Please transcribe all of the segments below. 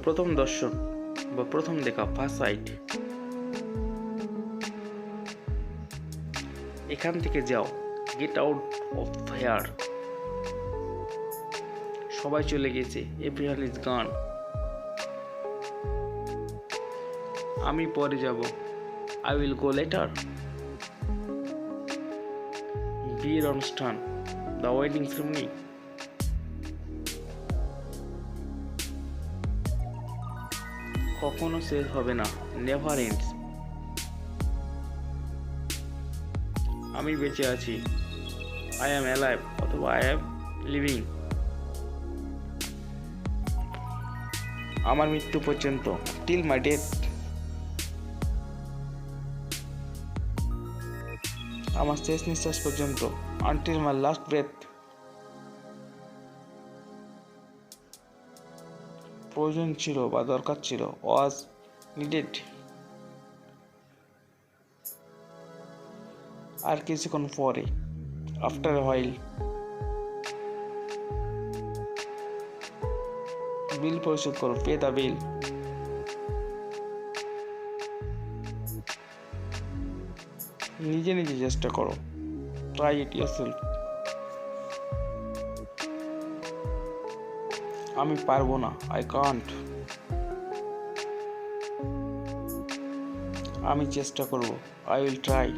প্রথম দর্শন বা প্রথম দেখা, ফার্স্ট সাইট। এখান থেকে যাও, গেট আউট অফ হেয়ার। সবাই চলে গেছে, এভরিওয়ান ইজ গন। আমি পরে যাব, আই উইল গো লেটার। বিয়ের অনুষ্ঠান, দ্য ওয়েডিং সেরেমনি। কখনো শেষ হবে না, নেভার এন্ডস। আমি বেঁচে আছি, আই অ্যাম অ্যালাইভ অথবা আই অ্যাম লিভিং। আমার মৃত্যু পর্যন্ত, টিল মাই ডেথ। আমার শেষ নিঃশ্বাস পর্যন্ত, আনটিল মাই লাস্ট ব্রেথ। প্রয়োজন ছিল বা দরকার ছিল, ওয়াজ নিডেড। আর কিছুক্ষণ পরে, আফটার এ হোয়াইল। বিল পরিশোধ করো, পে দ্য বিল। নিজে নিজে চেষ্টা করো, ট্রাই ইট ইয়োরসেলফ। আমি পারবো না, আই কান্ট। আমি চেষ্টা করব, আই উইল ট্রাই।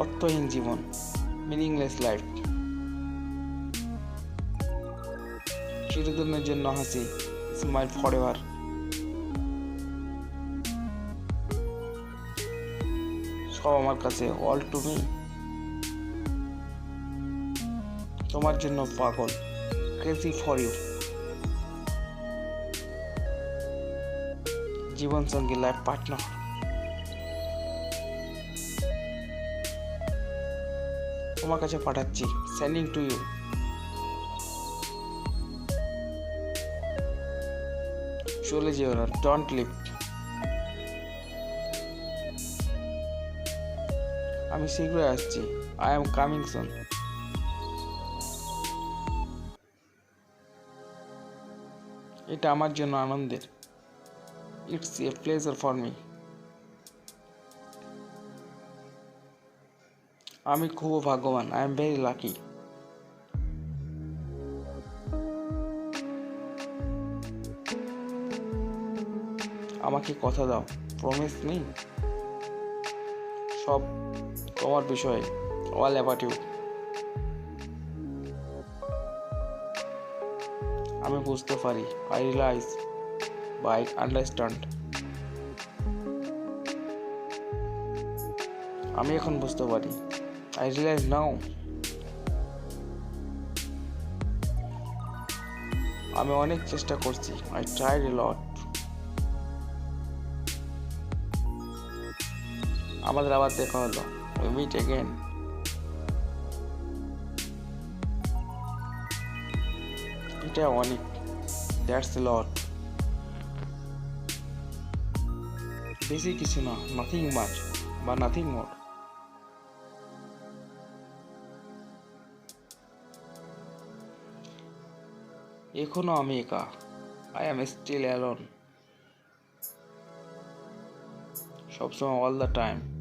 অর্থহীন জীবন, মিনিংলেস লাইফ। চিরদিনের জন্য হাসি, স্মাইল ফরএভার। সব আমার কাছে, অল টু মি। তোমার জন্য পাগল, ক্রেজি ফর ইউ। জীবন সঙ্গী, লাইফ পার্টনার। তোমার কাছে পাঠাচ্ছি, সেন্ডিং টু ইউ। চলে যেও না, ডোন্ট লিভ। আমি শীঘ্রই আসছি, আই এম কামিং সুন। এটা আমার জন্য আনন্দের, it's a pleasure for me. আমি খুব ভাগ্যবান, আই এম ভেরি লাকি। আমাকে কথা দাও, প্রমিস মি। সব তোমার বিষয়ে, অল অ্যাবাউট ইউ। আমি বুঝতে পারি, আই রিয়েলাইজ বা আই আন্ডারস্ট্যান্ড। আমি এখন বুঝতে পারি, আই রিয়েলাইজ নাও। আমি অনেক চেষ্টা করছি, আই ট্রাইড এ লট। আমাদের আবার দেখা হলো, উই মিট এগেন। এটা অনেক, দ্যাটস এ লট। বেশি কিছু না, নাথিং মাচ বা নাথিং মোর। এখনো আমি একা, আই অ্যাম স্টিল অ্যালোন। সবসময়, অল দ্য টাইম।